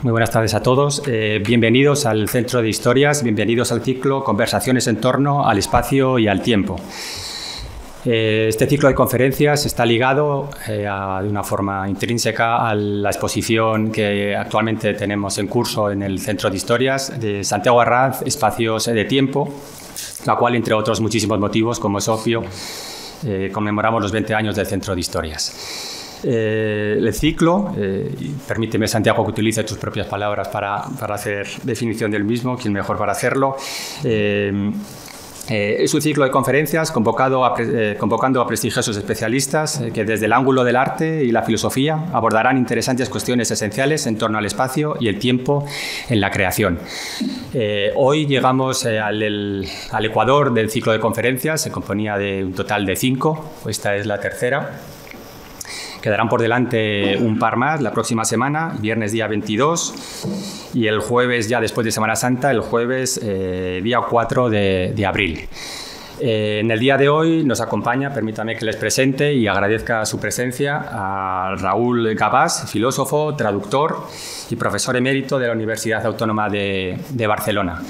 Muy buenas tardes a todos. Bienvenidos al Centro de Historias, bienvenidos al ciclo Conversaciones en torno al espacio y al tiempo. Este ciclo de conferencias está ligado de una forma intrínseca a la exposición que actualmente tenemos en curso en el Centro de Historias de Santiago Arranz, Espacios de Tiempo, la cual, entre otros muchísimos motivos, como es obvio, conmemoramos los 20 años del Centro de Historias. El ciclo, permíteme, Santiago, que utilice tus propias palabras para hacer definición del mismo, quién mejor para hacerlo. Es un ciclo de conferencias convocando a prestigiosos especialistas que desde el ángulo del arte y la filosofía abordarán interesantes cuestiones esenciales en torno al espacio y el tiempo en la creación. Hoy llegamos al ecuador del ciclo de conferencias. Se componía de un total de 5, esta es la tercera. Quedarán por delante un par más la próxima semana, viernes día 22 y el jueves, ya después de Semana Santa, el jueves día 4 de abril. En el día de hoy nos acompaña, permítame que les presente y agradezca su presencia, a Raúl Gabás, filósofo, traductor y profesor emérito de la Universidad Autónoma de Barcelona.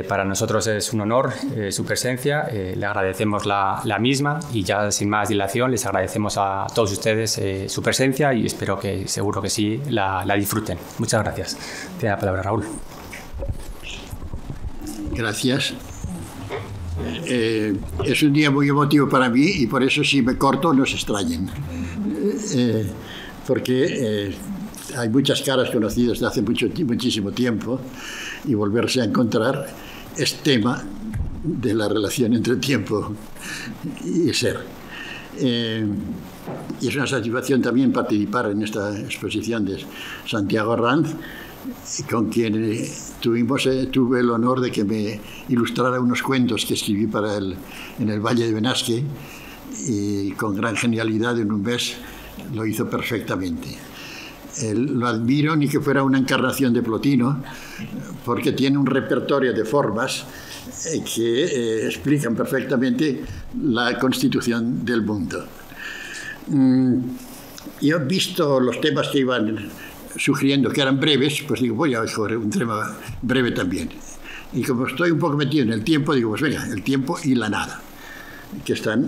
Para nosotros es un honor su presencia, le agradecemos la misma y ya sin más dilación les agradecemos a todos ustedes su presencia y espero que, seguro que sí, la disfruten. Muchas gracias. Tiene la palabra, Raúl. Gracias. Es un día muy emotivo para mí y por eso si me corto no se extrañen. Porque hay muchas caras conocidas de hace muchísimo tiempo y volverse a encontrar es tema de la relación entre tiempo y ser. Y es una satisfacción también participar en esta exposición de Santiago Arranz, con quien tuve el honor de que me ilustrara unos cuentos que escribí en el Valle de Benasque y con gran genialidad en un mes lo hizo perfectamente. Lo admiro ni que fuera una encarnación de Plotino, porque tiene un repertorio de formas que explican perfectamente la constitución del mundo. Yo he visto los temas que iban sugiriendo que eran breves, pues digo, voy a escoger un tema breve también. Y como estoy un poco metido en el tiempo, digo, pues venga, el tiempo y la nada, que están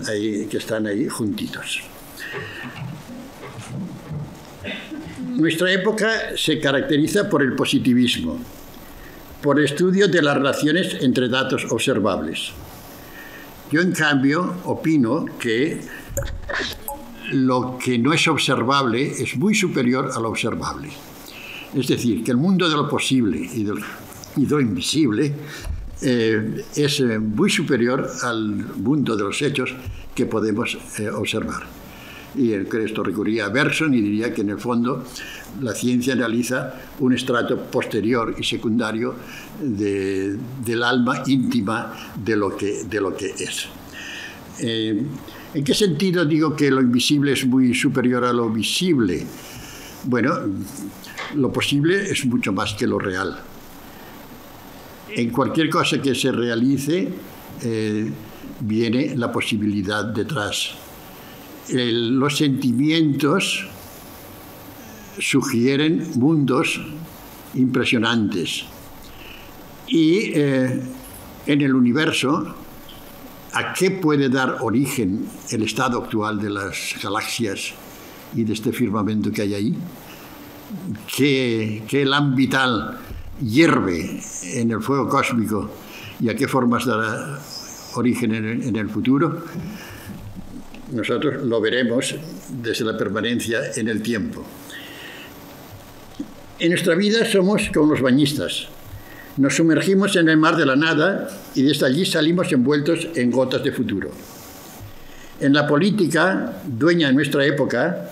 ahí juntitos. Nuestra época se caracteriza por el positivismo, por el estudio de las relaciones entre datos observables. Yo, en cambio, opino que lo que no es observable es muy superior a lo observable. Es decir, que el mundo de lo posible y de lo invisible es muy superior al mundo de los hechos que podemos observar. Y esto recurría a Bergson y diría que en el fondo la ciencia analiza un estrato posterior y secundario del alma íntima de lo que es. ¿En qué sentido digo que lo invisible es muy superior a lo visible? Bueno, lo posible es mucho más que lo real. En cualquier cosa que se realice viene la posibilidad detrás. Los sentimientos sugieren mundos impresionantes y en el universo, ¿a qué puede dar origen el estado actual de las galaxias y de este firmamento que hay ahí? ¿Qué elan vital hierve en el fuego cósmico y a qué formas dará origen en el futuro? Nosotros lo veremos desde la permanencia en el tiempo. En nuestra vida somos como los bañistas. Nos sumergimos en el mar de la nada y desde allí salimos envueltos en gotas de futuro. En la política, dueña de nuestra época,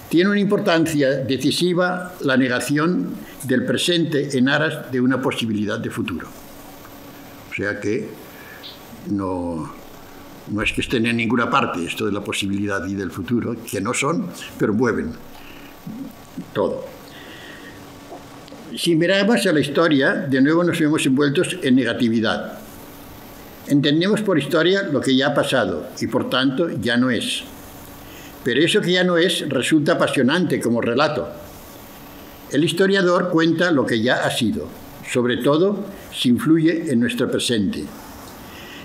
tiene una importancia decisiva la negación del presente en aras de una posibilidad de futuro. O sea que no es que estén en ninguna parte esto de la posibilidad y del futuro, que no son, pero mueven todo. Si miramos a la historia, de nuevo nos vemos envueltos en negatividad. Entendemos por historia lo que ya ha pasado y por tanto ya no es. Pero eso que ya no es resulta apasionante como relato. El historiador cuenta lo que ya ha sido, sobre todo si influye en nuestro presente.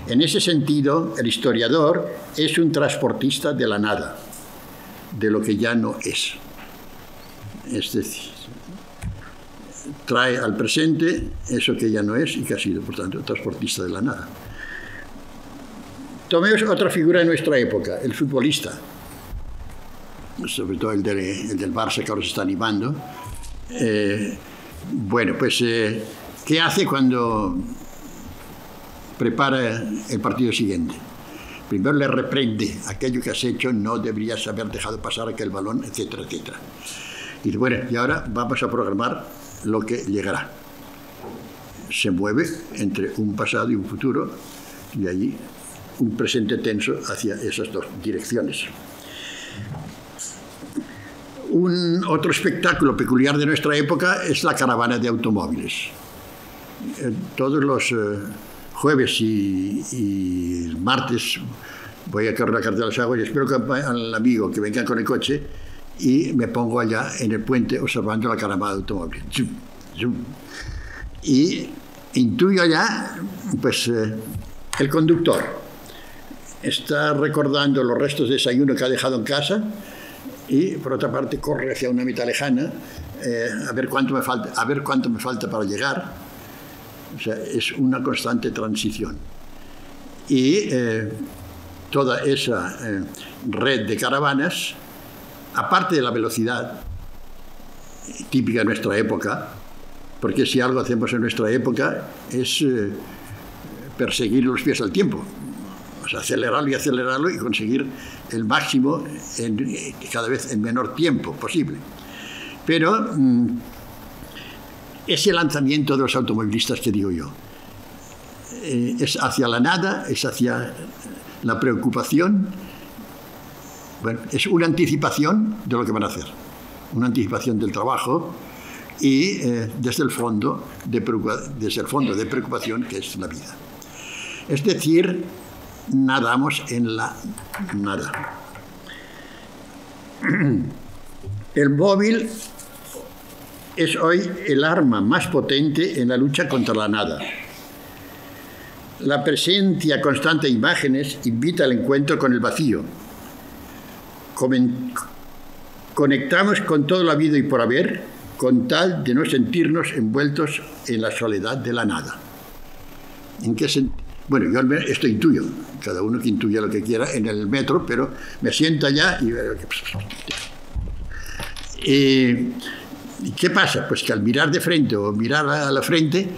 En ese sentido, el historiador es un transportista de la nada, de lo que ya no es. Es decir, trae al presente eso que ya no es y que ha sido, por tanto, transportista de la nada. Tomemos otra figura de nuestra época, el futbolista, sobre todo el del Barça, que ahora se está animando. Bueno, pues, ¿qué hace cuando prepara el partido siguiente? Primero le reprende: aquello que has hecho, no deberías haber dejado pasar aquel balón, etcétera, etcétera. Y dice: bueno, y ahora vamos a programar lo que llegará. Se mueve entre un pasado y un futuro, y allí un presente tenso hacia esas dos direcciones. Otro espectáculo peculiar de nuestra época es la caravana de automóviles. Todos los jueves y martes voy a correr la carretera de las Aguas y espero al amigo que venga con el coche, y me pongo allá en el puente observando la caravana de automóviles. Y intuyo allá, pues, el conductor está recordando los restos de desayuno que ha dejado en casa, y por otra parte corre hacia una mitad lejana a ver cuánto me falta para llegar. O sea, es una constante transición. Y toda esa red de caravanas, aparte de la velocidad típica de nuestra época, porque si algo hacemos en nuestra época es perseguir los pies al tiempo. O sea, acelerarlo y conseguir el máximo cada vez en menor tiempo posible. Pero ese lanzamiento de los automovilistas que digo yo es hacia la nada, es hacia la preocupación. Bueno, es una anticipación de lo que van a hacer, una anticipación del trabajo, y desde el fondo de preocupación que es la vida. Es decir, nadamos en la nada. El móvil es hoy el arma más potente en la lucha contra la nada. La presencia constante de imágenes invita al encuentro con el vacío. Conectamos con todo lo habido y por haber, con tal de no sentirnos envueltos en la soledad de la nada. ¿En qué sentido? Bueno, yo esto intuyo, cada uno que intuya lo que quiera en el metro, pero me siento allá y ¿qué pasa? Pues que al mirar de frente o mirar a la frente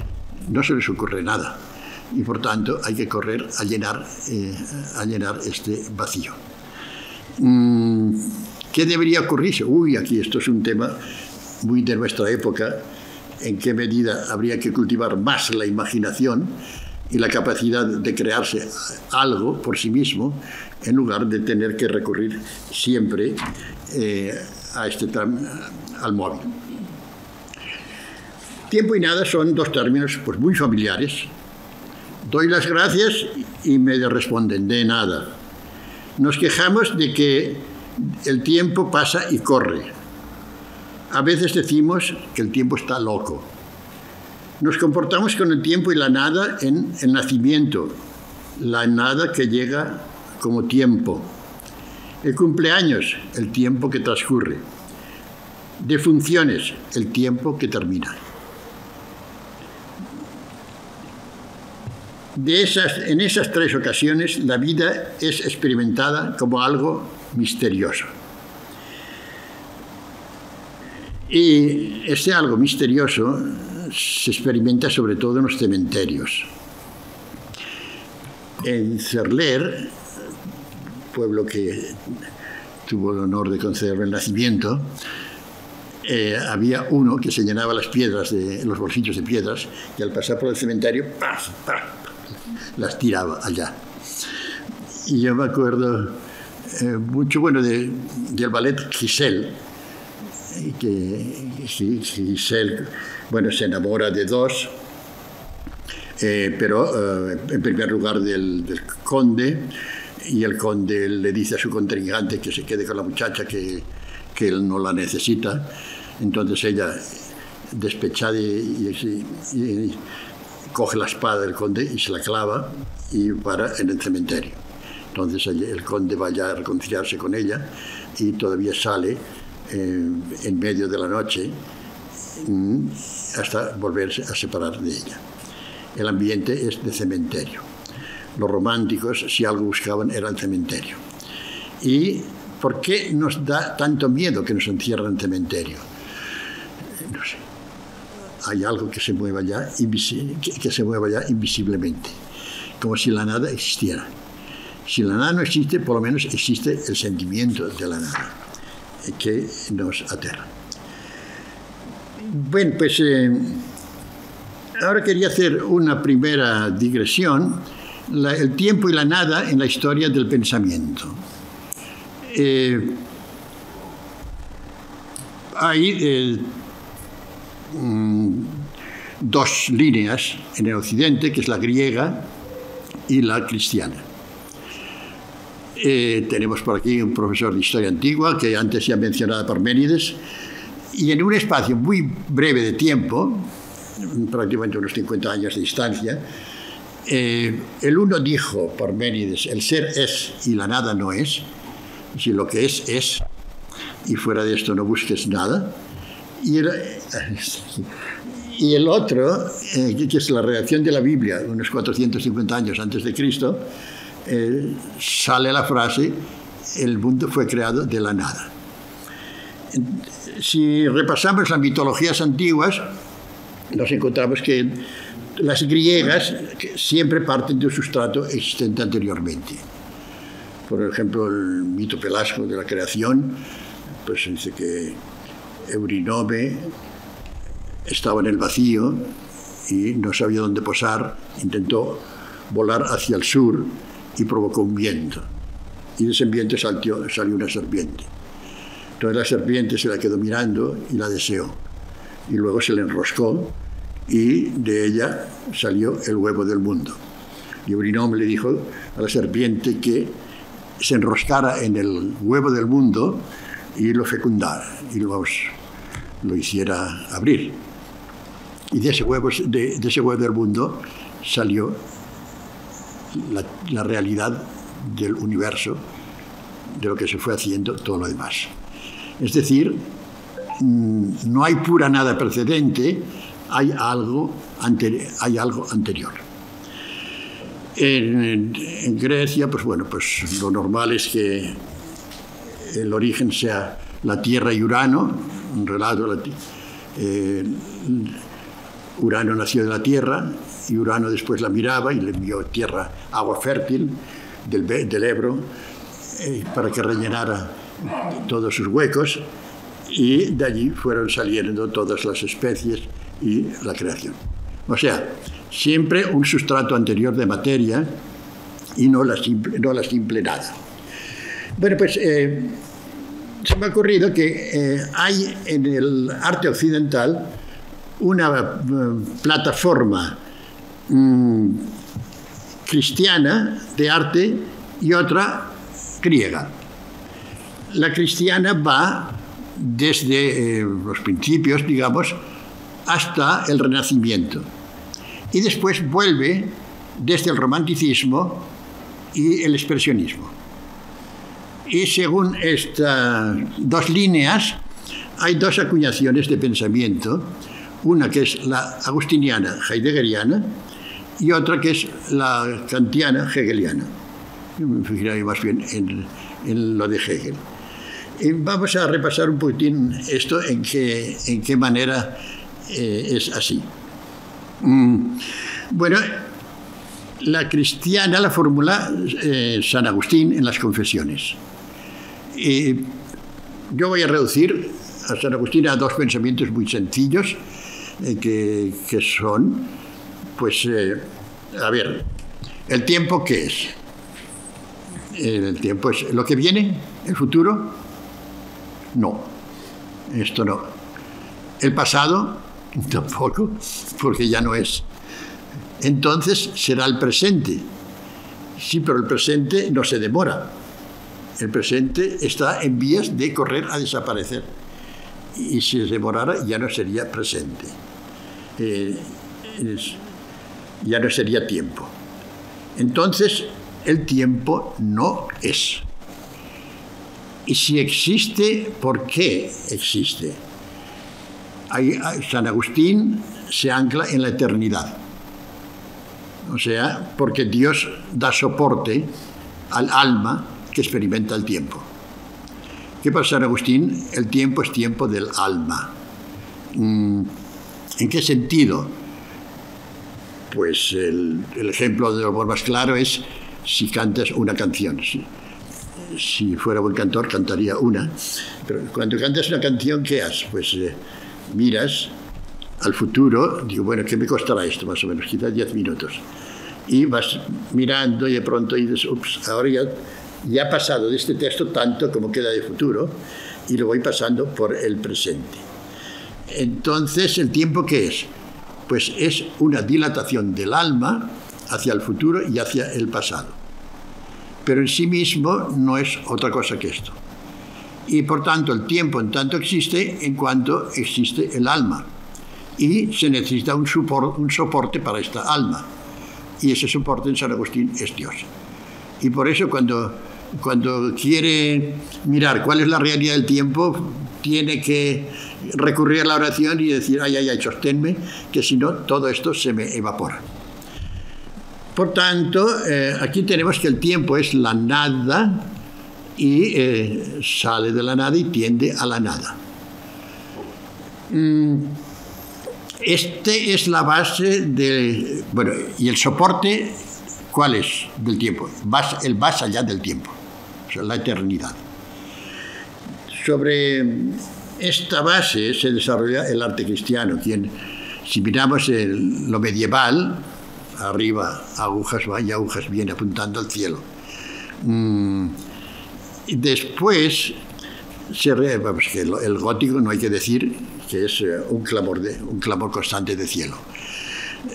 no se les ocurre nada, y por tanto hay que correr a llenar este vacío. ¿Qué debería ocurrirse? Aquí esto es un tema muy de nuestra época. ¿En qué medida habría que cultivar más la imaginación y la capacidad de crearse algo por sí mismo, en lugar de tener que recurrir siempre al móvil? Tiempo y nada son dos términos pues muy familiares. Doy las gracias y me responden: de nada. Nos quejamos de que el tiempo pasa y corre. A veces decimos que el tiempo está loco. Nos comportamos con el tiempo y la nada en el nacimiento, la nada que llega como tiempo. El cumpleaños, el tiempo que transcurre. Defunciones, el tiempo que termina. En esas tres ocasiones, la vida es experimentada como algo misterioso. Y este algo misterioso se experimenta sobre todo en los cementerios. En Cerler, pueblo que tuvo el honor de concederme el nacimiento, había uno que se llenaba los bolsillos de piedras, y al pasar por el cementerio, ¡paf, paf!, las tiraba allá. Y yo me acuerdo mucho, del ballet Giselle, que Giselle, se enamora de dos, pero en primer lugar del conde, y el conde le dice a su contrincante que se quede con la muchacha, que él no la necesita, Entonces ella, despechada, y coge la espada del conde y se la clava y para en el cementerio. Entonces el conde va ya a reconciliarse con ella y todavía sale en medio de la noche hasta volverse a separar de ella. El ambiente es de cementerio. Los románticos, si algo buscaban, era el cementerio. ¿Y por qué nos da tanto miedo que nos encierran en el cementerio? No sé. Hay algo que se mueva ya, que se mueva ya invisiblemente, como si la nada existiera. Si la nada no existe, por lo menos existe el sentimiento de la nada, que nos aterra. Bueno, pues ahora quería hacer una primera digresión, el tiempo y la nada en la historia del pensamiento. Hay dos líneas en el occidente, que es la griega y la cristiana. Tenemos por aquí un profesor de historia antigua que antes ya mencionaba Parménides, y en un espacio muy breve de tiempo, prácticamente unos 50 años de distancia, el uno dijo, Parménides, el ser es y la nada no es, si lo que es, y fuera de esto no busques nada, y el otro, que es la redacción de la Biblia, unos 450 años antes de Cristo, sale la frase, el mundo fue creado de la nada. Si repasamos las mitologías antiguas, nos encontramos que las griegas siempre parten de un sustrato existente anteriormente. Por ejemplo, el mito pelasgo de la creación, pues dice que Eurínome estaba en el vacío y no sabía dónde posar, intentó volar hacia el sur y provocó un viento. Y de ese viento salió una serpiente. Entonces la serpiente se la quedó mirando y la deseó. Y luego se le enroscó y de ella salió el huevo del mundo. Y Eurínome le dijo a la serpiente que se enroscara en el huevo del mundo y lo fecundara y lo hiciera abrir. Y de ese huevo del mundo salió la realidad del universo, de lo que se fue haciendo todo lo demás. Es decir, no hay pura nada precedente, hay algo anterior. En Grecia, pues bueno, pues lo normal es que el origen sea la Tierra y Urano, un relato. Urano nació de la Tierra y Urano después la miraba y le envió tierra, agua fértil del Ebro para que rellenara todos sus huecos, y de allí fueron saliendo todas las especies y la creación. O sea, siempre un sustrato anterior de materia y no la simple nada. Bueno, pues se me ha ocurrido que hay en el arte occidental una plataforma cristiana de arte y otra griega. La cristiana va desde los principios, digamos, hasta el Renacimiento. Y después vuelve desde el romanticismo y el expresionismo. Y según estas dos líneas, hay dos acuñaciones de pensamiento, una que es la agustiniana heideggeriana y otra que es la kantiana hegeliana. Yo me fijaría más bien en lo de Hegel. Y vamos a repasar un poquitín esto, en qué manera es así. Bueno, la cristiana la formula San Agustín en las Confesiones. Yo voy a reducir a San Agustín a dos pensamientos muy sencillos, que son, pues, a ver, ¿el tiempo qué es? ¿El tiempo es lo que viene? ¿El futuro? No, esto no. ¿El pasado? Tampoco, porque ya no es. Entonces será el presente. Sí, pero el presente no se demora. El presente está en vías de correr a desaparecer. y si se demorara ya no sería presente, ya no sería tiempo. Entonces, el tiempo no es. Y si existe, ¿por qué existe? San Agustín se ancla en la eternidad. O sea, porque Dios da soporte al alma que experimenta el tiempo. ¿Qué pasa, San Agustín? El tiempo es tiempo del alma. ¿En qué sentido? Pues el ejemplo de lo más claro es si cantas una canción. Si fuera buen cantor, cantaría una. Pero cuando cantas una canción, ¿qué haces? Pues miras al futuro, digo, bueno, ¿qué me costará esto? Más o menos, quizás 10 minutos. Y vas mirando y de pronto dices, ups, ahora ya ha pasado de este texto tanto como queda de futuro y lo voy pasando por el presente. Entonces, ¿el tiempo qué es? Pues es una dilatación del alma hacia el futuro y hacia el pasado. Pero en sí mismo no es otra cosa que esto. Y por tanto, el tiempo en tanto existe en cuanto existe el alma. Y se necesita un soporte para esta alma. Y ese soporte en San Agustín es Dios. Y por eso cuando quiere mirar cuál es la realidad del tiempo, tiene que recurrir a la oración y decir, ay, sosténme, que si no, todo esto se me evapora. Por tanto, aquí tenemos que el tiempo es la nada y sale de la nada y tiende a la nada. Este es la base de... Bueno, y el soporte, ¿cuál es del tiempo? El más allá del tiempo, o sea, la eternidad. Sobre esta base se desarrolla el arte cristiano. Si miramos lo medieval, arriba agujas van y agujas vienen apuntando al cielo. Después, que el gótico no hay que decir que es un clamor constante de cielo.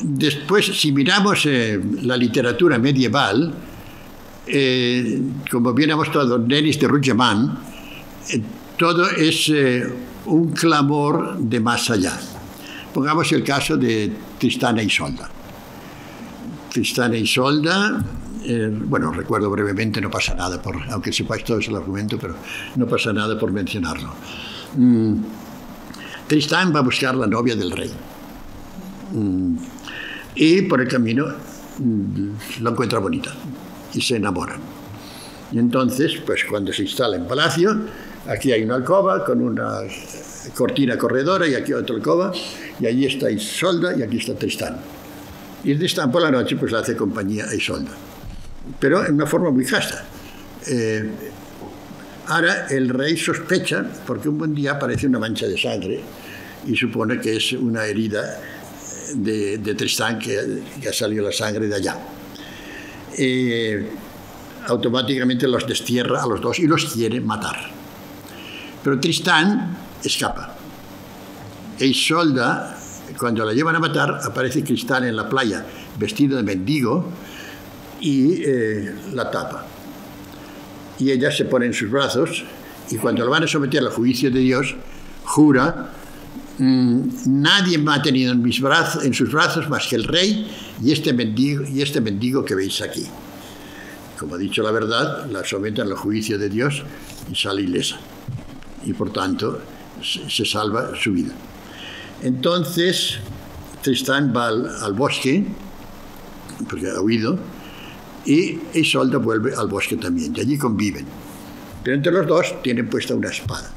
Después, si miramos la literatura medieval, como bien ha mostrado Denis de Ruytermann, todo es un clamor de más allá. Pongamos el caso de Tristán e Isolda. Tristán e Isolda, bueno, recuerdo brevemente, no pasa nada, aunque sepáis todo el argumento, pero no pasa nada por mencionarlo. Tristán va a buscar la novia del rey. Y por el camino la encuentra bonita y se enamoran. Y entonces, pues cuando se instala en palacio, aquí hay una alcoba con una cortina corredora y aquí otra alcoba, y allí está Isolda y aquí está Tristán. Y Tristán por la noche pues le hace compañía a Isolda, pero en una forma muy casta. Ahora el rey sospecha porque un buen día aparece una mancha de sangre y supone que es una herida de Tristán que ha salido la sangre de allá. Automáticamente los destierra a los dos y los quiere matar. Pero Tristán escapa. E Isolda, cuando la llevan a matar, aparece Tristán en la playa vestido de mendigo y la tapa. Y ella se pone en sus brazos y cuando la van a someter al juicio de Dios, jura: nadie me ha tenido en sus brazos más que el rey y este mendigo que veis aquí. Como ha dicho la verdad, la someten al juicio de Dios y sale ilesa. Y por tanto se salva su vida. Entonces Tristán va al bosque, porque ha huido, y Isolda vuelve al bosque también, y allí conviven. Pero entre los dos tienen puesta una espada.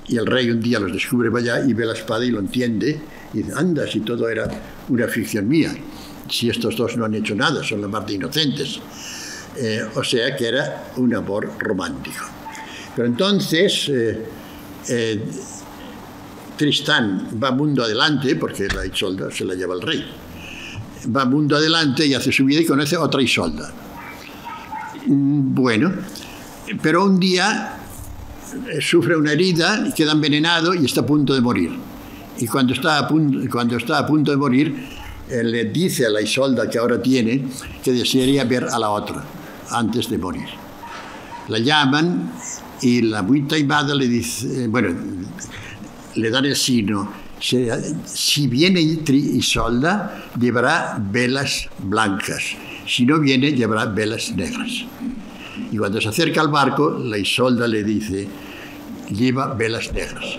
Y el rey un día los descubre allá y ve la espada y lo entiende, y dice: anda, si todo era una ficción mía, si estos dos no han hecho nada, son la mar de inocentes. O sea que era un amor romántico. Pero entonces Tristán va mundo adelante, porque la Isolda se la lleva el rey. Va mundo adelante y hace su vida y conoce a otra Isolda. Bueno, pero un día sufre una herida y queda envenenado y está a punto de morir. Y cuando está a punto de morir, le dice a la Isolda que ahora tiene que desearía ver a la otra antes de morir. La llaman y la muy taimada le dice, bueno, le dan el signo, si viene Isolda, llevará velas blancas, si no viene, llevará velas negras. Y cuando se acerca al barco, la Isolda le dice, lleva velas negras.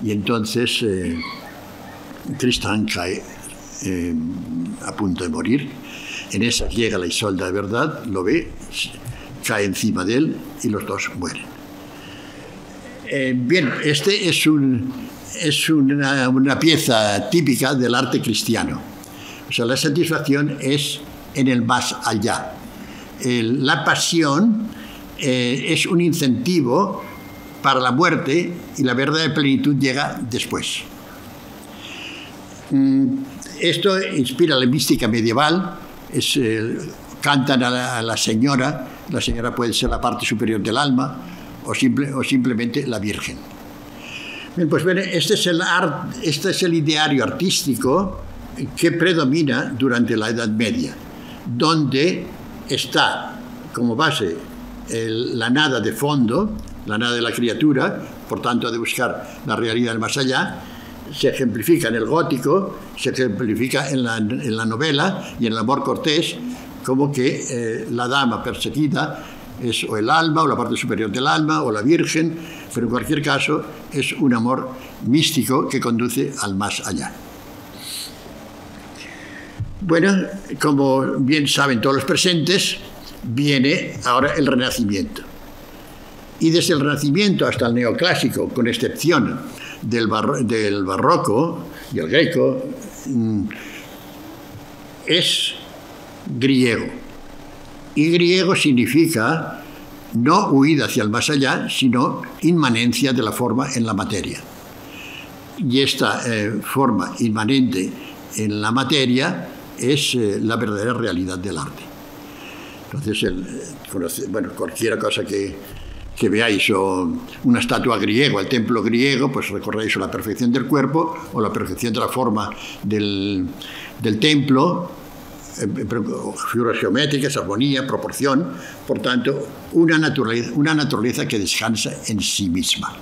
Y entonces Tristán cae a punto de morir. En esa llega la Isolda de verdad, lo ve, cae encima de él y los dos mueren. Bien, este es una pieza típica del arte cristiano. O sea, la satisfacción es en el más allá. La pasión es un incentivo para la muerte y la verdadera plenitud llega después. Esto inspira la mística medieval. Cantan a la señora puede ser la parte superior del alma o simplemente la Virgen. Bien, pues bueno, este es el ideario artístico que predomina durante la Edad Media, donde está como base la nada de fondo, la nada de la criatura, por tanto de buscar la realidad del más allá. Se ejemplifica en el gótico, se ejemplifica en la novela y en el amor cortés, como que la dama perseguida es o el alma, o la parte superior del alma, o la Virgen, pero en cualquier caso es un amor místico que conduce al más allá. Bueno, como bien saben todos los presentes, viene ahora el Renacimiento. Y desde el Renacimiento hasta el Neoclásico, con excepción del Barroco y el Greco, es griego. Y griego significa no huida hacia el más allá, sino inmanencia de la forma en la materia. Y esta forma inmanente en la materia es la verdadera realidad del arte. Entonces, cualquier cosa que veáis, o una estatua griega, el templo griego, pues recordáis la perfección del cuerpo o la perfección de la forma del templo, figuras geométricas, armonía, proporción, por tanto, una naturaleza que descansa en sí misma.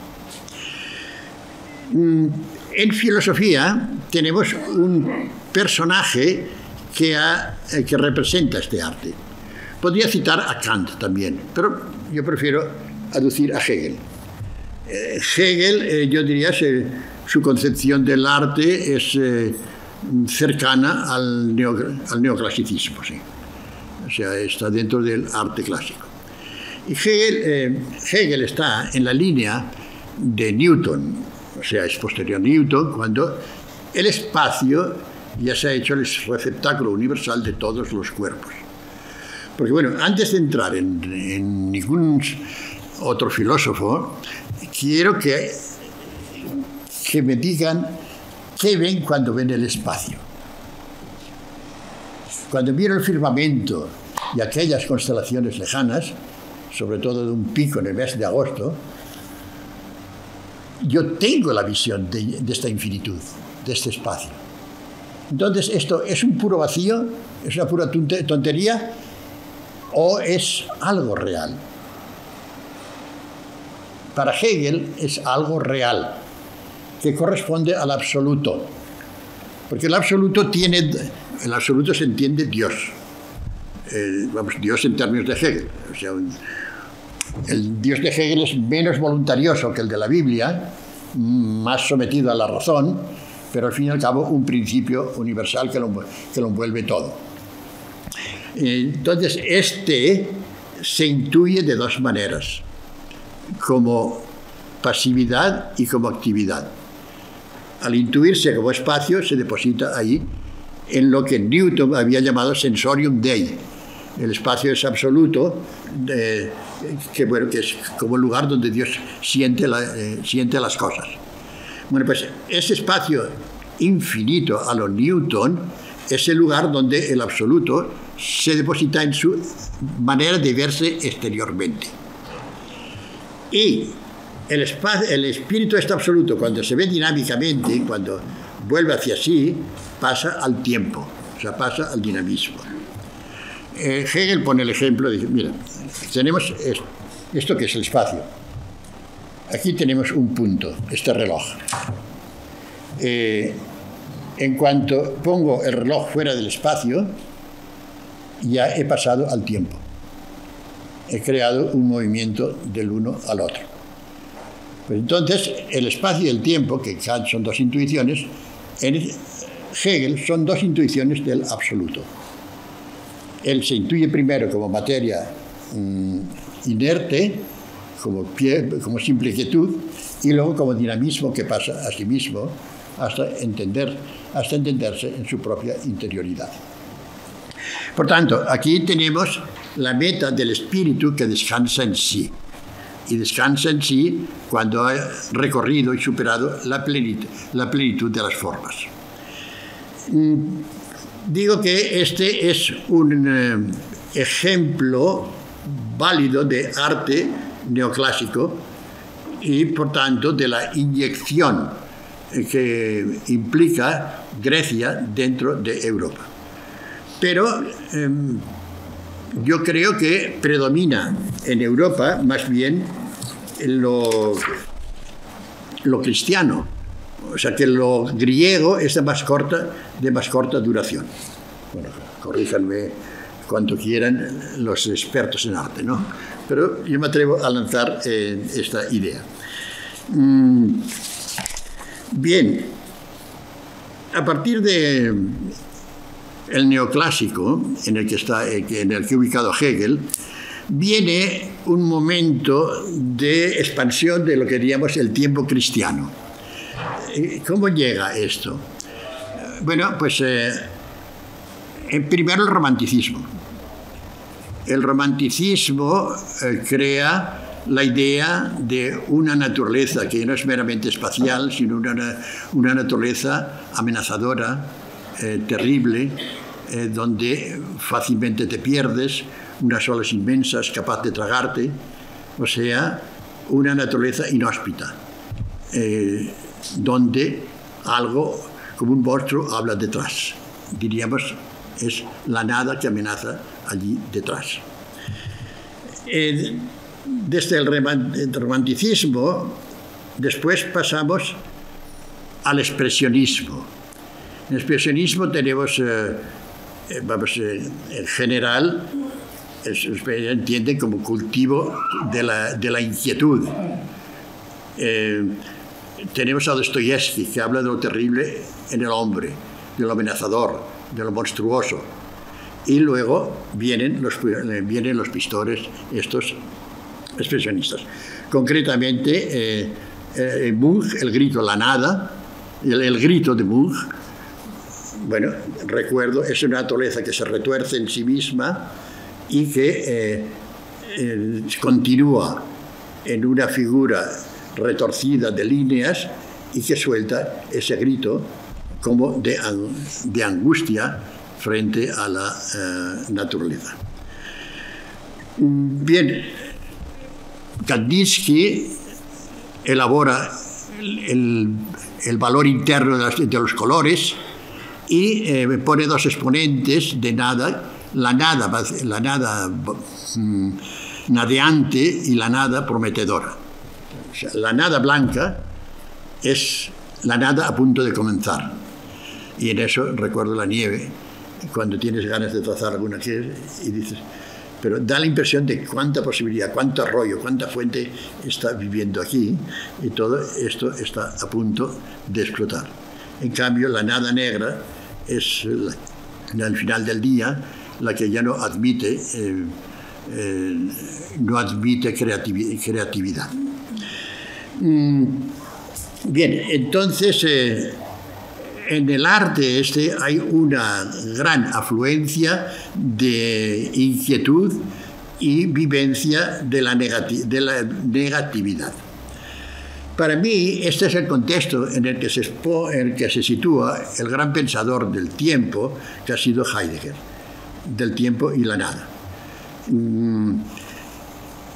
En filosofía tenemos un personaje que representa este arte. Podría citar a Kant también, pero yo prefiero aducir a Hegel. Hegel, yo diría, su concepción del arte es cercana al neoclasicismo, sí. O sea, está dentro del arte clásico. Y Hegel está en la línea de Newton, o sea, es posterior a Newton, cuando el espacio ya se ha hecho el receptáculo universal de todos los cuerpos. Porque bueno, antes de entrar en ningún otro filósofo, quiero que me digan qué ven cuando ven el espacio. Cuando miro el firmamento y aquellas constelaciones lejanas, sobre todo de un pico en el mes de agosto, yo tengo la visión de esta infinitud, de este espacio. Entonces, ¿esto es un puro vacío? ¿Es una pura tontería? ¿O es algo real? Para Hegel es algo real, que corresponde al absoluto. Porque el absoluto se entiende Dios. Dios en términos de Hegel. O sea, el Dios de Hegel es menos voluntarioso que el de la Biblia, más sometido a la razón, pero al fin y al cabo un principio universal que lo envuelve todo. Entonces, se intuye de dos maneras, como pasividad y como actividad. Al intuirse como espacio, se deposita ahí en lo que Newton había llamado sensorium Dei. El espacio es absoluto, que es como el lugar donde Dios siente las cosas. Bueno, pues ese espacio infinito a lo Newton es el lugar donde el absoluto se deposita en su manera de verse exteriormente. Y el espíritu este absoluto, cuando se ve dinámicamente, cuando vuelve hacia sí, pasa al tiempo, o sea, pasa al dinamismo. Hegel pone el ejemplo, dice, mira, tenemos esto que es el espacio, Aquí tenemos un punto, este reloj. En cuanto pongo el reloj fuera del espacio, ya he pasado al tiempo. He creado un movimiento del uno al otro. Pues entonces, el espacio y el tiempo, que son dos intuiciones, en Hegel son dos intuiciones del absoluto. Él se intuye primero como materia inerte, como simple quietud, y luego como dinamismo que pasa a sí mismo hasta entenderse en su propia interioridad. Por tanto, aquí tenemos la meta del espíritu que descansa en sí. Y descansa en sí cuando ha recorrido y superado la plenitud de las formas. Digo que este es un ejemplo válido de arte neoclásico y, por tanto, de la inyección que implica Grecia dentro de Europa. Pero yo creo que predomina en Europa más bien lo cristiano, o sea que lo griego es de más corta duración. Bueno, corríjanme cuanto quieran los expertos en arte, ¿no? Pero yo me atrevo a lanzar esta idea. Bien, a partir de el neoclásico, en el que he ubicado Hegel, viene un momento de expansión de lo que diríamos el tiempo cristiano. ¿Cómo llega esto? Bueno, pues primero el romanticismo. El romanticismo crea la idea de una naturaleza que no es meramente espacial, sino una naturaleza amenazadora, terrible, donde fácilmente te pierdes, unas olas inmensas capaz de tragarte, o sea, una naturaleza inhóspita, donde algo como un monstruo habla detrás. Diríamos, es la nada que amenaza allí detrás. Desde el romanticismo, después pasamos al expresionismo. En el expresionismo tenemos, en general, se entiende como cultivo de la inquietud. Tenemos a Dostoyevsky, que habla de lo terrible en el hombre, de lo amenazador, de lo monstruoso. Y luego vienen los pintores, estos expresionistas. Concretamente, Munch, el grito, la nada, el grito de Munch, bueno, recuerdo, es una naturaleza que se retuerce en sí misma y que continúa en una figura retorcida de líneas y que suelta ese grito como de angustia frente a la naturaleza. Bien, Kandinsky elabora el valor interno de los colores y pone dos exponentes de nada, la nada nadeante y la nada prometedora. O sea, la nada blanca es la nada a punto de comenzar. Y en eso recuerdo la nieve, cuando tienes ganas de trazar alguna cosa y dices, pero da la impresión de cuánta posibilidad, cuánto arroyo, cuánta fuente está viviendo aquí, y todo esto está a punto de explotar. En cambio, la nada negra es al final del día la que ya no admite creatividad. Bien, entonces en el arte hay una gran afluencia de inquietud y vivencia de la negatividad. Para mí, este es el contexto en el que se sitúa el gran pensador del tiempo, que ha sido Heidegger, del tiempo y la nada.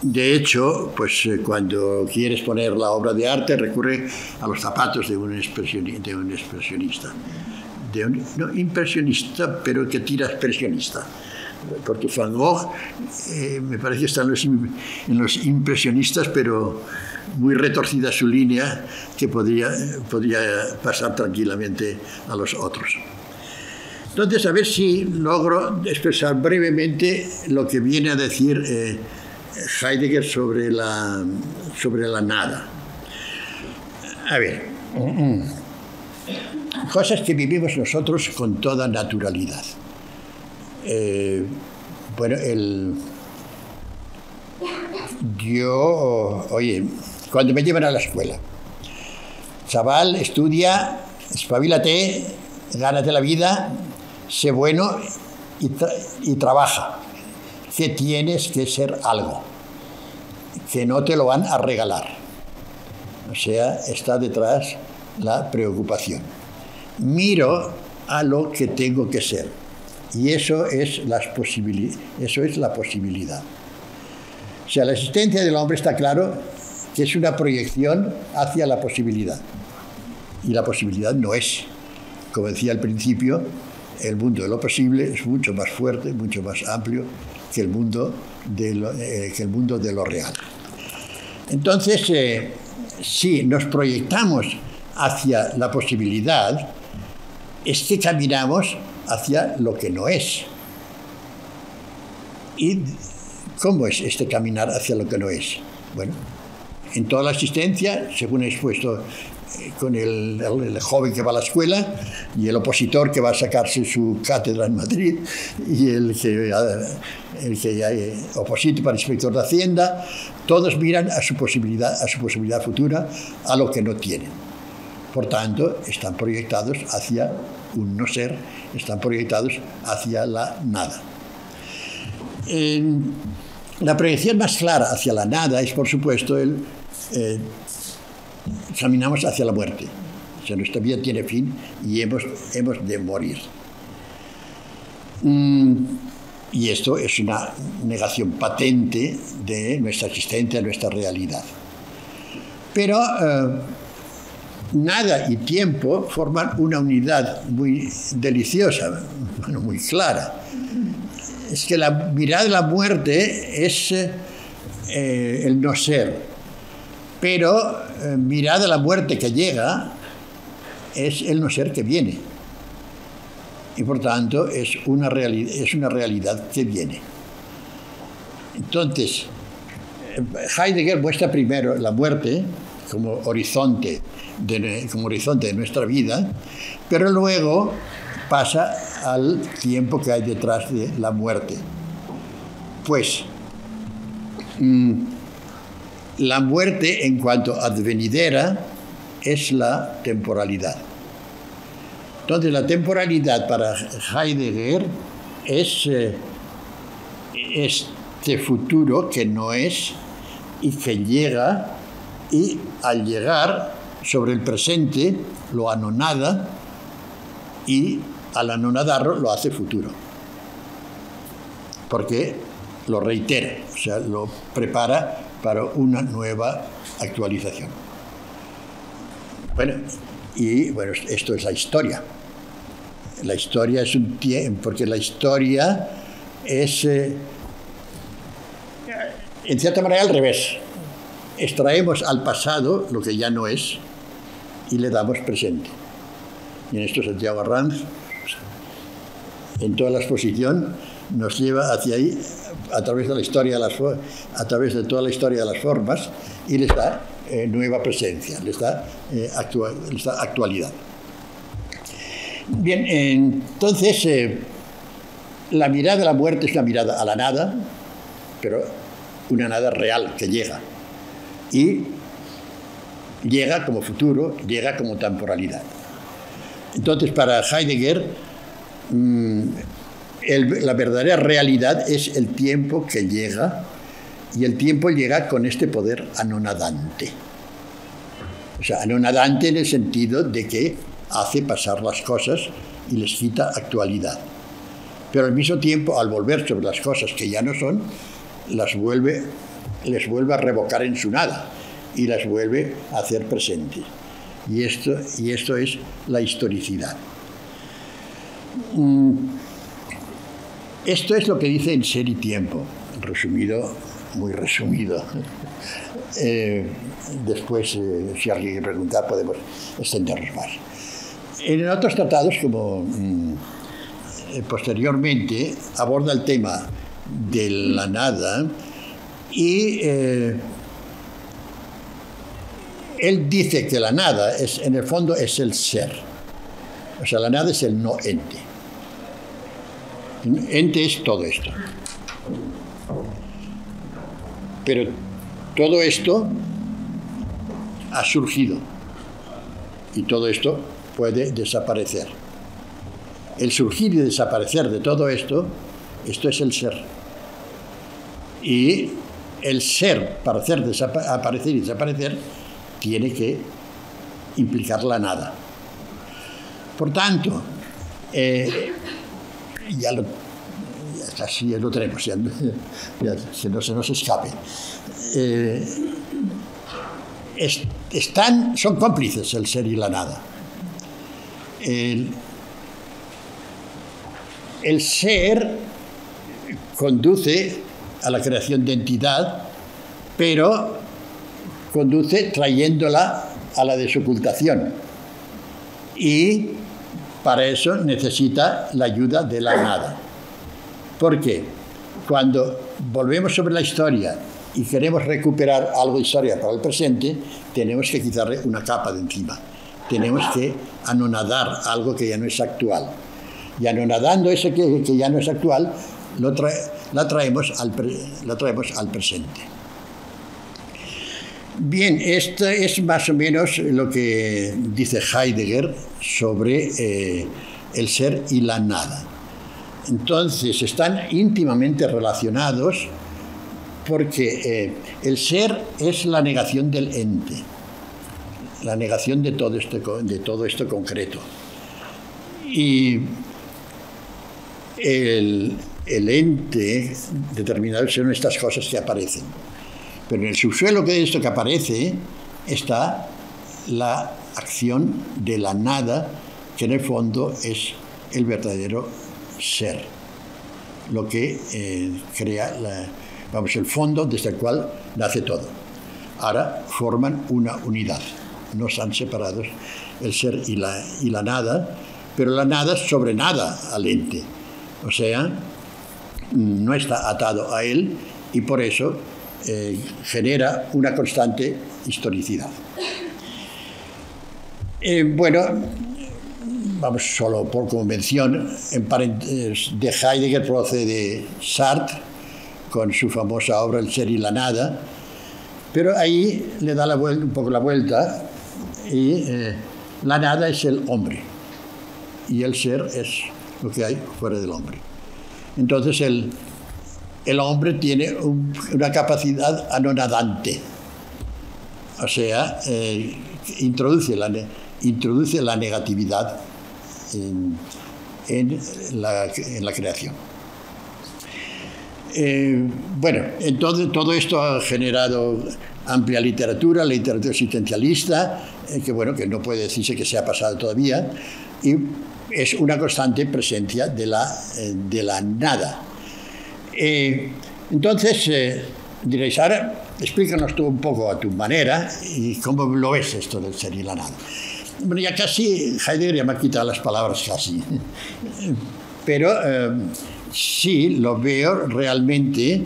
De hecho, pues cuando quieres poner la obra de arte, recurre a los zapatos de un expresionista. No impresionista, pero que tira expresionista. Porque Van Gogh me parece que está en los impresionistas, pero muy retorcida su línea que podría pasar tranquilamente a los otros. Entonces, a ver si logro expresar brevemente lo que viene a decir Heidegger sobre la nada. A ver, cosas que vivimos nosotros con toda naturalidad. Oye, cuando me llevan a la escuela, chaval, estudia, espabilate, gánate la vida, sé bueno y trabaja, que tienes que ser algo, que no te lo van a regalar. O sea, está detrás la preocupación. Miro a lo que tengo que ser, y eso es la posibilidad. O sea, la existencia del hombre está claro que es una proyección hacia la posibilidad. Y la posibilidad no es. Como decía al principio, el mundo de lo posible es mucho más fuerte, mucho más amplio que el mundo de lo real. Entonces, si nos proyectamos hacia la posibilidad, es que caminamos hacia lo que no es. ¿Y cómo es este caminar hacia lo que no es? Bueno, en toda la existencia, según he expuesto con el joven que va a la escuela y el opositor que va a sacarse su cátedra en Madrid y el que oposita para inspector de Hacienda, todos miran a su posibilidad futura, a lo que no tienen. Por tanto, están proyectados hacia un no ser, están proyectados hacia la nada. La proyección más clara hacia la nada es, por supuesto, caminamos hacia la muerte. O sea, nuestra vida tiene fin y hemos de morir. Y esto es una negación patente de nuestra existencia, de nuestra realidad. Pero nada y tiempo forman una unidad muy deliciosa, bueno, muy clara. Es que la mirada de la muerte es el no ser, pero mirada a la muerte que llega es el no ser que viene. Y por tanto es una realidad que viene. Entonces, Heidegger muestra primero la muerte como horizonte de nuestra vida, pero luego pasa al tiempo que hay detrás de la muerte. Pues la muerte en cuanto advenidera es la temporalidad. Entonces la temporalidad para Heidegger es este futuro que no es y que llega, y al llegar sobre el presente lo anonada y al anonadarlo lo hace futuro, porque lo reitera, o sea, lo prepara para una nueva actualización. Bueno, esto es la historia. La historia es un tiempo, porque la historia es, en cierta manera, al revés. Extraemos al pasado lo que ya no es y le damos presente. Y en esto Santiago Arranz, en toda la exposición, nos lleva hacia ahí a través de la historia a través de toda la historia de las formas, y les da nueva presencia, les da actualidad. Bien, entonces la mirada de la muerte es una mirada a la nada, pero una nada real que llega, y llega como futuro, llega como temporalidad. Entonces, para Heidegger, la verdadera realidad es el tiempo que llega, y el tiempo llega con este poder anonadante. O sea, anonadante en el sentido de que hace pasar las cosas y les quita actualidad. Pero al mismo tiempo, al volver sobre las cosas que ya no son, les vuelve a revocar en su nada y las vuelve a hacer presente. Y esto es la historicidad. Esto es lo que dice en Ser y Tiempo, resumido muy resumido. Después, si alguien quiere preguntar, podemos extendernos más. En otros tratados, como posteriormente, aborda el tema de la nada y él dice que la nada, en el fondo, es el ser. O sea, la nada es el no ente. Ente es todo esto. Pero todo esto ha surgido y todo esto puede desaparecer. El surgir y desaparecer de todo esto es el ser. Y el ser, para hacer aparecer y desaparecer, tiene que implicar la nada. Por tanto, casi ya lo tenemos, ya se nos escape. Son cómplices el ser y la nada. El ser conduce a la creación de entidad, pero conduce trayéndola a la desocultación. Y para eso necesita la ayuda de la nada. Porque cuando volvemos sobre la historia y queremos recuperar algo de historia para el presente, tenemos que quitarle una capa de encima. Tenemos que anonadar algo que ya no es actual. Y anonadando eso que ya no es actual, la traemos al presente. Bien, esto es más o menos lo que dice Heidegger sobre el ser y la nada. Entonces, están íntimamente relacionados porque el ser es la negación del ente, la negación de todo esto concreto. Y el ente determinado son estas cosas que aparecen. Pero en el subsuelo de esto que aparece está la acción de la nada, que en el fondo es el verdadero ser, lo que crea el fondo desde el cual nace todo. Ahora forman una unidad, no están separados el ser y la nada, pero la nada sobrenada al ente, o sea, no está atado a él y por eso genera una constante historicidad. Vamos solo por convención, de Heidegger procede Sartre con su famosa obra El ser y la nada, pero ahí le da un poco la vuelta y la nada es el hombre y el ser es lo que hay fuera del hombre. Entonces el hombre tiene una capacidad anonadante, o sea, introduce la negatividad en la creación. Entonces todo esto ha generado amplia literatura, la literatura existencialista, que no puede decirse que se ha pasado todavía, y es una constante presencia de la nada. Entonces, diréis, ahora explícanos tú un poco a tu manera y cómo lo ves esto del ser y la nada. Bueno, ya casi, Heidegger ya me ha quitado las palabras casi, pero sí lo veo realmente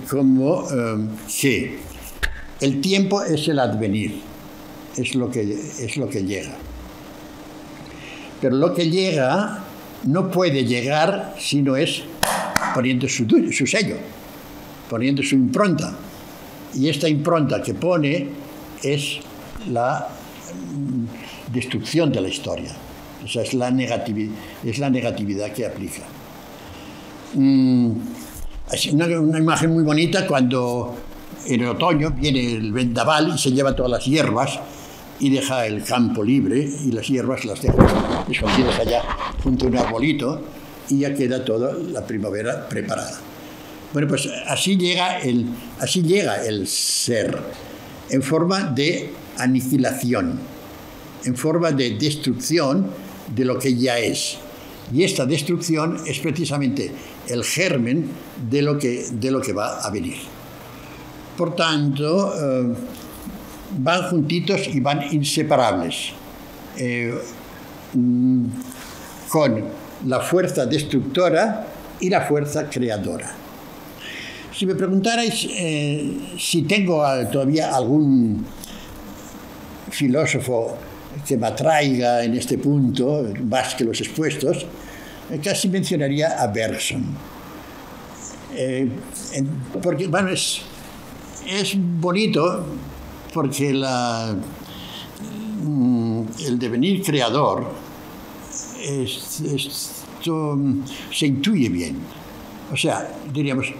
como que el tiempo es el advenir, es lo que llega. Pero lo que llega no puede llegar si no es poniendo su sello, poniendo su impronta. Y esta impronta que pone es la destrucción de la historia. O sea, es la negatividad que aplica. Es una imagen muy bonita cuando en el otoño viene el vendaval y se lleva todas las hierbas y deja el campo libre y las hierbas las deja escondidas allá junto a un arbolito y ya queda toda la primavera preparada. Bueno, pues así llega el ser, en forma de aniquilación, en forma de destrucción de lo que ya es. Y esta destrucción es precisamente el germen de lo que va a venir. Por tanto, van juntitos y van inseparables, con la fuerza destructora y la fuerza creadora. Si me preguntarais si tengo todavía algún filósofo que me atraiga en este punto, más que los expuestos, casi mencionaría a Bergson. Porque, bueno, es bonito porque el devenir creador esto se intuye bien. O sea, diríamos,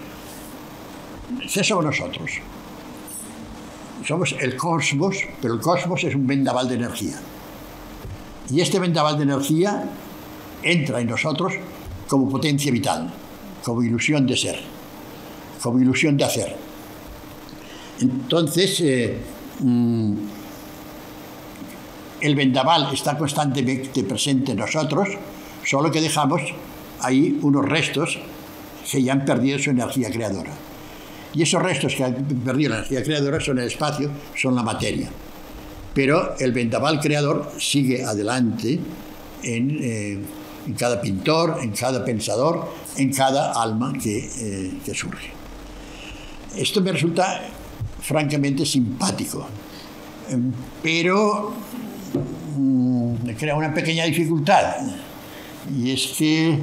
¿qué somos nosotros? Somos el cosmos, pero el cosmos es un vendaval de energía. Y este vendaval de energía entra en nosotros como potencia vital, como ilusión de ser, como ilusión de hacer. Entonces, el vendaval está constantemente presente en nosotros, solo que dejamos ahí unos restos que ya han perdido su energía creadora. Y esos restos que han perdido la energía creadora son el espacio, son la materia. Pero el vendaval creador sigue adelante en cada pintor, en cada pensador, en cada alma que surge. Esto me resulta francamente simpático, pero me crea una pequeña dificultad. Y es que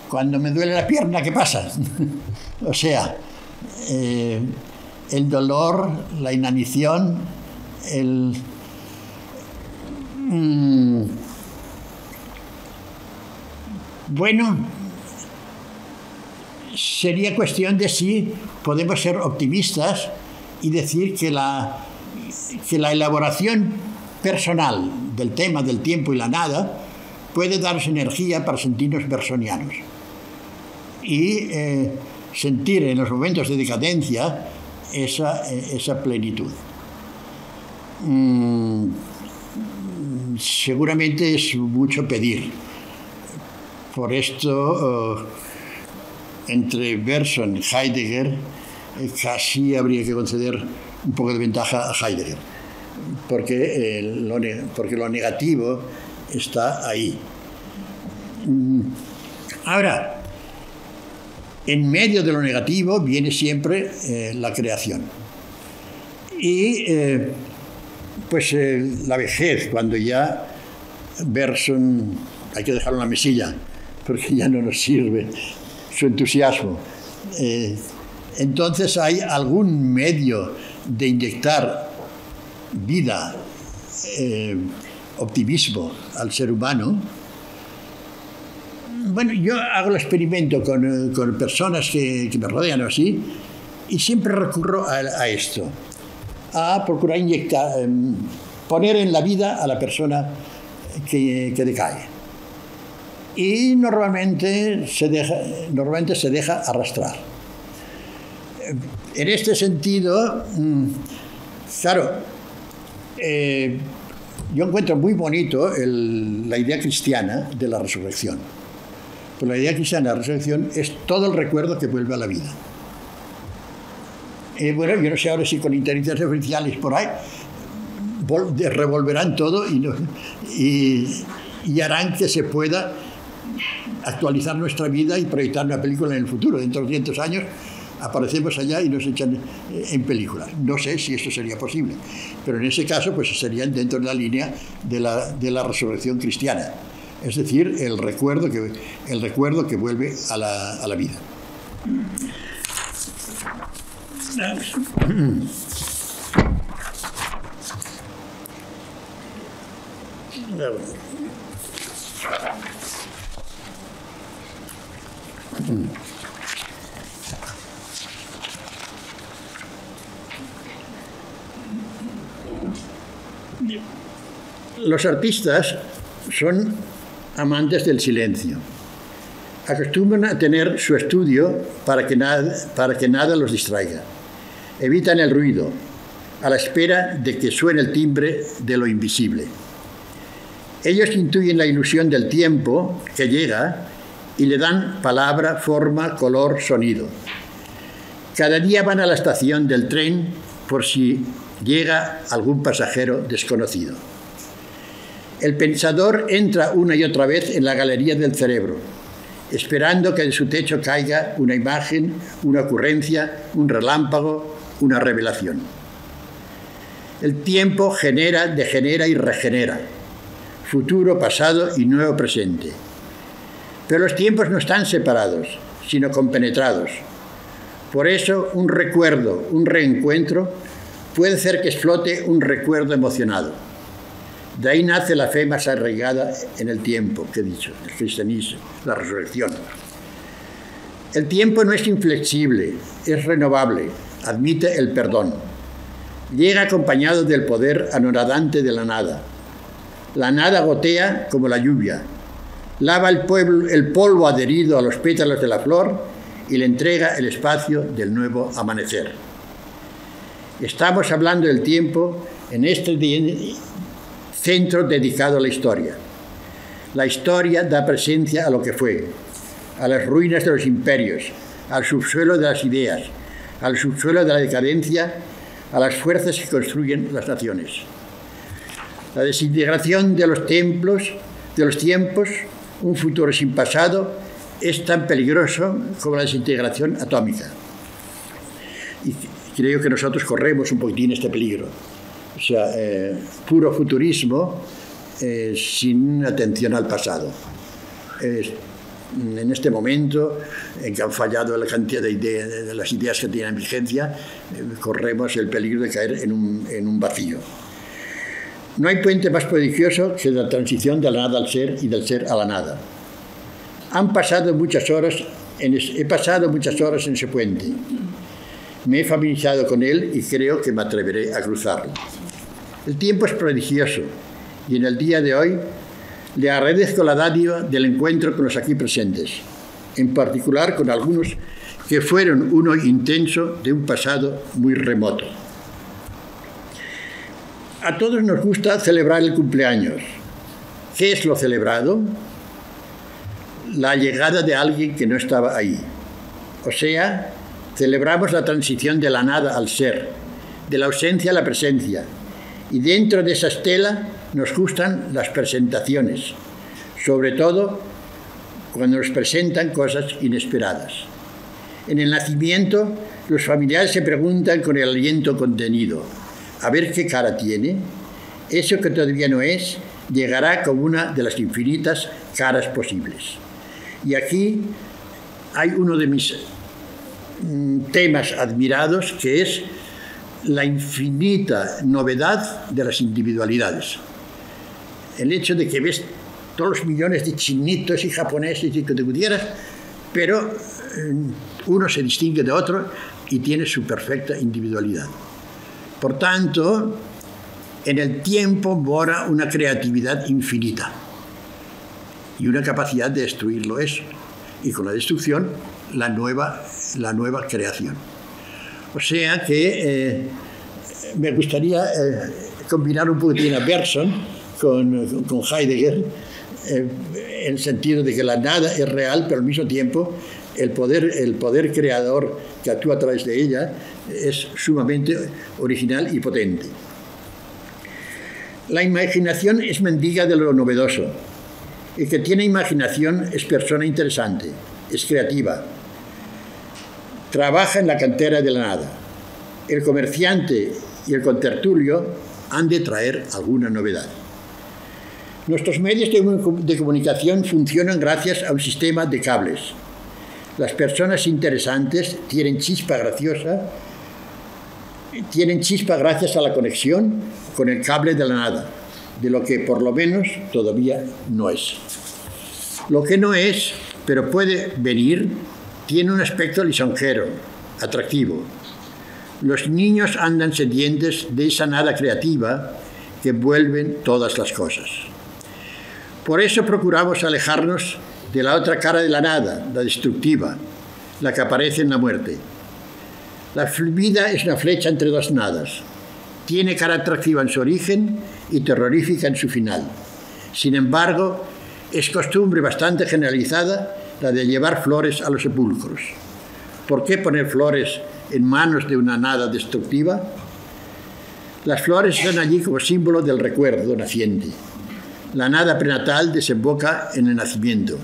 cuando me duele la pierna, ¿qué pasa? O sea, el dolor, la inanición, bueno, sería cuestión de si podemos ser optimistas y decir que la elaboración personal del tema del tiempo y la nada puede darnos energía para sentirnos bersonianos y sentir en los momentos de decadencia esa plenitud. Seguramente es mucho pedir. Por esto, entre Bergson y Heidegger, casi habría que conceder un poco de ventaja a Heidegger, porque lo negativo está ahí. Ahora, en medio de lo negativo viene siempre la creación. Y la vejez, cuando ya Bergson hay que dejarlo en la mesilla, porque ya no nos sirve su entusiasmo. Entonces hay algún medio de inyectar vida, optimismo al ser humano. Bueno, yo hago el experimento con personas que me rodean o así, y siempre recurro a esto, a procurar inyectar, poner en la vida a la persona que decae. Y normalmente se deja arrastrar. En este sentido, claro, yo encuentro muy bonito la idea cristiana de la resurrección. Pues la idea cristiana de la resurrección es todo el recuerdo que vuelve a la vida. Bueno, yo no sé ahora si con inteligencias artificiales por ahí revolverán todo y harán que se pueda actualizar nuestra vida y proyectar una película en el futuro. Dentro de 200 años aparecemos allá y nos echan en películas. No sé si esto sería posible, pero en ese caso pues serían dentro de la línea de la resurrección cristiana, es decir, el recuerdo que vuelve a la vida. Los artistas son amantes del silencio. Acostumbran a tener su estudio para que nada los distraiga. Evitan el ruido, a la espera de que suene el timbre de lo invisible. Ellos intuyen la ilusión del tiempo que llega y le dan palabra, forma, color, sonido. Cada día van a la estación del tren por si llega algún pasajero desconocido. El pensador entra una y otra vez en la galería del cerebro, esperando que de su techo caiga una imagen, una ocurrencia, un relámpago, una revelación. El tiempo genera, degenera y regenera, futuro, pasado y nuevo presente. Pero los tiempos no están separados, sino compenetrados. Por eso, un recuerdo, un reencuentro, puede hacer que explote un recuerdo emocionado. De ahí nace la fe más arraigada en el tiempo, que he dicho, el cristianismo, la resurrección. El tiempo no es inflexible, es renovable, admite el perdón. Llega acompañado del poder anonadante de la nada. La nada gotea como la lluvia, lava el polvo adherido a los pétalos de la flor y le entrega el espacio del nuevo amanecer. Estamos hablando del tiempo en este centro dedicado a la historia. La historia da presencia a lo que fue, a las ruinas de los imperios, al subsuelo de las ideas, al subsuelo de la decadencia, a las fuerzas que construyen las naciones. La desintegración de los tiempos, un futuro sin pasado, es tan peligroso como la desintegración atómica. Y creo que nosotros corremos un poquitín este peligro. O sea, puro futurismo sin atención al pasado. En este momento, en que han fallado la cantidad de las ideas que tienen vigencia, corremos el peligro de caer en un vacío. No hay puente más prodigioso que la transición de la nada al ser y del ser a la nada. He pasado muchas horas en ese puente. Me he familiarizado con él y creo que me atreveré a cruzarlo. El tiempo es prodigioso y en el día de hoy le agradezco la dádiva del encuentro con los aquí presentes, en particular con algunos que fueron uno intenso de un pasado muy remoto. A todos nos gusta celebrar el cumpleaños. ¿Qué es lo celebrado? La llegada de alguien que no estaba ahí. O sea, celebramos la transición de la nada al ser, de la ausencia a la presencia. Y dentro de esa estela nos gustan las presentaciones, sobre todo cuando nos presentan cosas inesperadas. En el nacimiento, los familiares se preguntan con el aliento contenido, a ver qué cara tiene. Eso que todavía no es, llegará como una de las infinitas caras posibles. Y aquí hay uno de mis temas admirados, que es la infinita novedad de las individualidades. El hecho de que ves todos los millones de chinitos y japoneses y que te pudieras, pero uno se distingue de otro y tiene su perfecta individualidad. Por tanto, en el tiempo mora una creatividad infinita y una capacidad de destruirlo eso. Y con la destrucción, la nueva creación. O sea que me gustaría combinar un poquitín a Bergson con Heidegger, en el sentido de que la nada es real, pero al mismo tiempo el poder creador que actúa a través de ella es sumamente original y potente. La imaginación es mendiga de lo novedoso. El que tiene imaginación es persona interesante, es creativa. Trabaja en la cantera de la nada. El comerciante y el contertulio han de traer alguna novedad. Nuestros medios de comunicación funcionan gracias a un sistema de cables. Las personas interesantes tienen chispa gracias a la conexión con el cable de la nada, de lo que por lo menos todavía no es. Lo que no es, pero puede venir, tiene un aspecto lisonjero, atractivo. Los niños andan sedientes de esa nada creativa que envuelven todas las cosas. Por eso procuramos alejarnos de la otra cara de la nada, la destructiva, la que aparece en la muerte. La vida es una flecha entre dos nadas. Tiene cara atractiva en su origen y terrorífica en su final. Sin embargo, es costumbre bastante generalizada la de llevar flores a los sepulcros. ¿Por qué poner flores en manos de una nada destructiva? Las flores están allí como símbolo del recuerdo naciente. La nada prenatal desemboca en el nacimiento.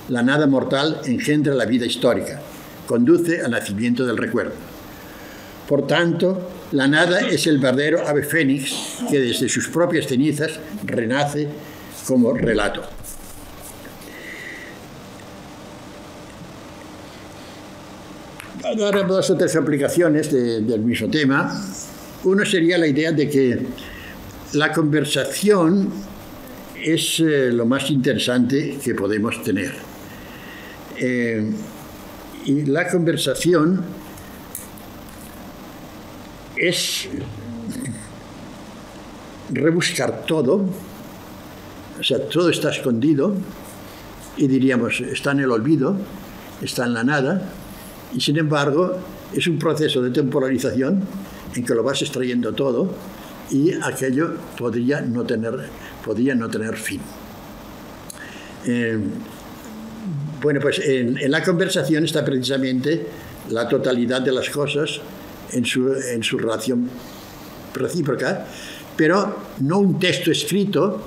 La nada mortal engendra la vida histórica, conduce al nacimiento del recuerdo. Por tanto, la nada es el verdadero ave fénix que desde sus propias cenizas renace como relato. Ahora dos o tres aplicaciones del mismo tema. Uno sería la idea de que la conversación es lo más interesante que podemos tener. Y la conversación es rebuscar todo, o sea, todo está escondido y diríamos, está en el olvido, está en la nada, y sin embargo es un proceso de temporalización en que lo vas extrayendo todo y aquello podría no tener fin. Bueno, pues en la conversación está precisamente la totalidad de las cosas en su relación recíproca, pero no un texto escrito,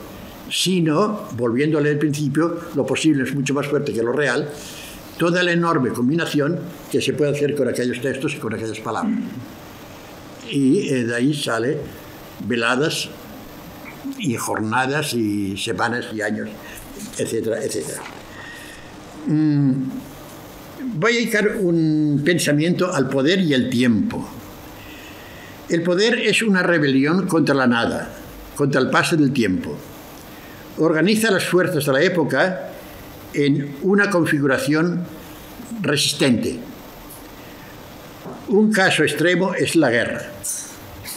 sino, volviendo a leer el principio, lo posible es mucho más fuerte que lo real, toda la enorme combinación que se puede hacer con aquellos textos y con aquellas palabras. Y de ahí sale veladas y jornadas y semanas y años, etcétera, etcétera. Voy a dedicar un pensamiento al poder y el tiempo. El poder es una rebelión contra la nada, contra el paso del tiempo. Organiza las fuerzas de la época en una configuración resistente. Un caso extremo es la guerra.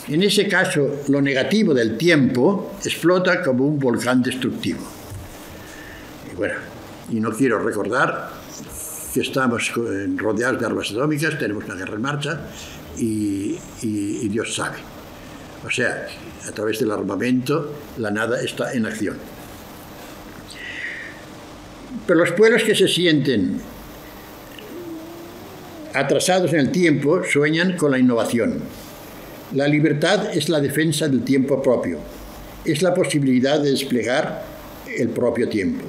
En ese caso, lo negativo del tiempo explota como un volcán destructivo. Y bueno, y no quiero recordar que estamos rodeados de armas atómicas, tenemos una guerra en marcha y Dios sabe. O sea, a través del armamento, la nada está en acción. Pero los pueblos que se sienten atrasados en el tiempo sueñan con la innovación. La libertad es la defensa del tiempo propio. Es la posibilidad de desplegar el propio tiempo.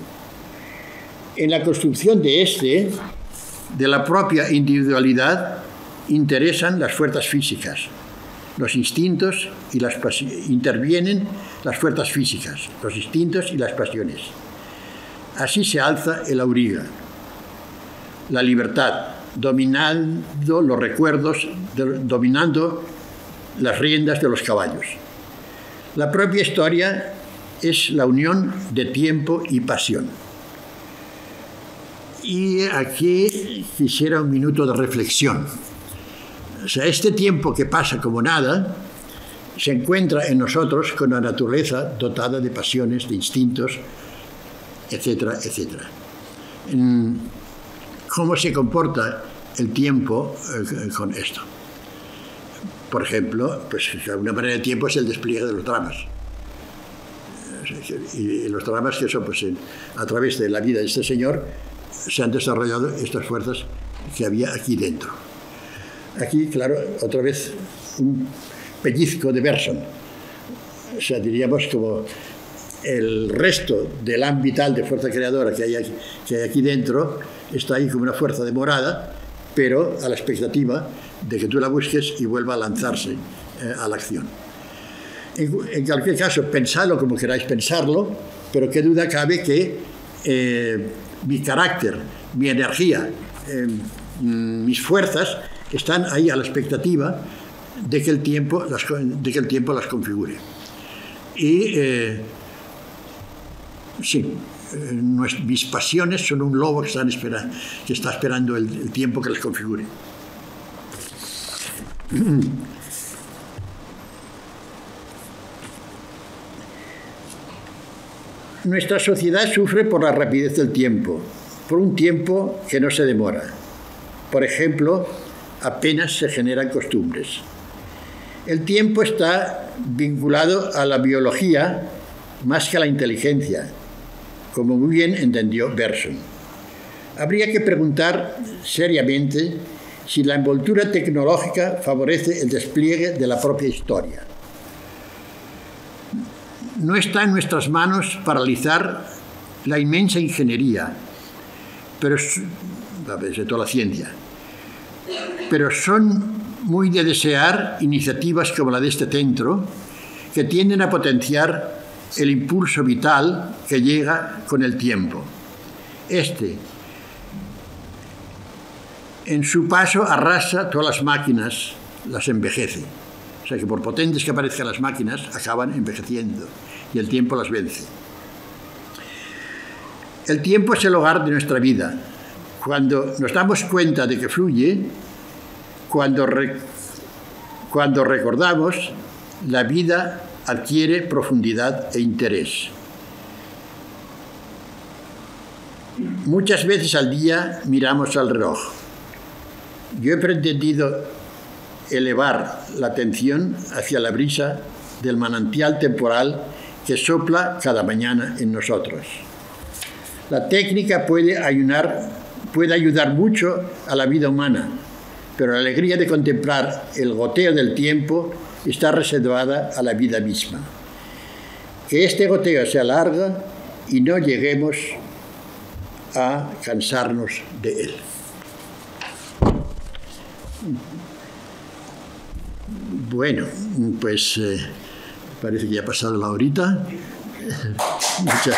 En la construcción de la propia individualidad, interesan las fuerzas físicas, los instintos y intervienen las fuerzas físicas, los instintos y las pasiones. Así se alza el auriga, la libertad, dominando los recuerdos, dominando las riendas de los caballos. La propia historia es la unión de tiempo y pasión. Y aquí quisiera un minuto de reflexión. O sea, este tiempo que pasa como nada se encuentra en nosotros con la naturaleza dotada de pasiones, de instintos, etcétera, etcétera. ¿Cómo se comporta el tiempo con esto? Por ejemplo, pues una manera de tiempo es el despliegue de los dramas. Y los dramas que son, pues, a través de la vida de este señor, se han desarrollado estas fuerzas que había aquí dentro. Aquí, claro, otra vez un pellizco de Bergson. O sea, diríamos como el resto del ámbito vital de fuerza creadora que hay aquí dentro está ahí como una fuerza demorada, pero a la expectativa de que tú la busques y vuelva a lanzarse a la acción. En cualquier caso, pensadlo como queráis pensarlo, pero qué duda cabe que mi carácter, mi energía, mis fuerzas están ahí a la expectativa de que el tiempo las configure. Y sí, mis pasiones son un lobo que está esperando el tiempo que las configure. Nuestra sociedad sufre por la rapidez del tiempo, por un tiempo que no se demora. Por ejemplo, apenas se generan costumbres. El tiempo está vinculado a la biología más que a la inteligencia, como muy bien entendió Bergson. Habría que preguntar seriamente si la envoltura tecnológica favorece el despliegue de la propia historia. No está en nuestras manos paralizar la inmensa ingeniería, de toda la ciencia, pero son muy de desear iniciativas como la de este centro, que tienden a potenciar el impulso vital que llega con el tiempo. En su paso, arrasa todas las máquinas, las envejece. O sea que por potentes que aparezcan las máquinas, acaban envejeciendo y el tiempo las vence. El tiempo es el hogar de nuestra vida. Cuando nos damos cuenta de que fluye, cuando recordamos, la vida adquiere profundidad e interés. Muchas veces al día miramos al reloj. Yo he pretendido elevar la atención hacia la brisa del manantial temporal que sopla cada mañana en nosotros. La técnica puede ayudar mucho a la vida humana, pero la alegría de contemplar el goteo del tiempo está reservada a la vida misma. Que este goteo se alarga y no lleguemos a cansarnos de él. Bueno, pues parece que ya ha pasado la horita. Muchas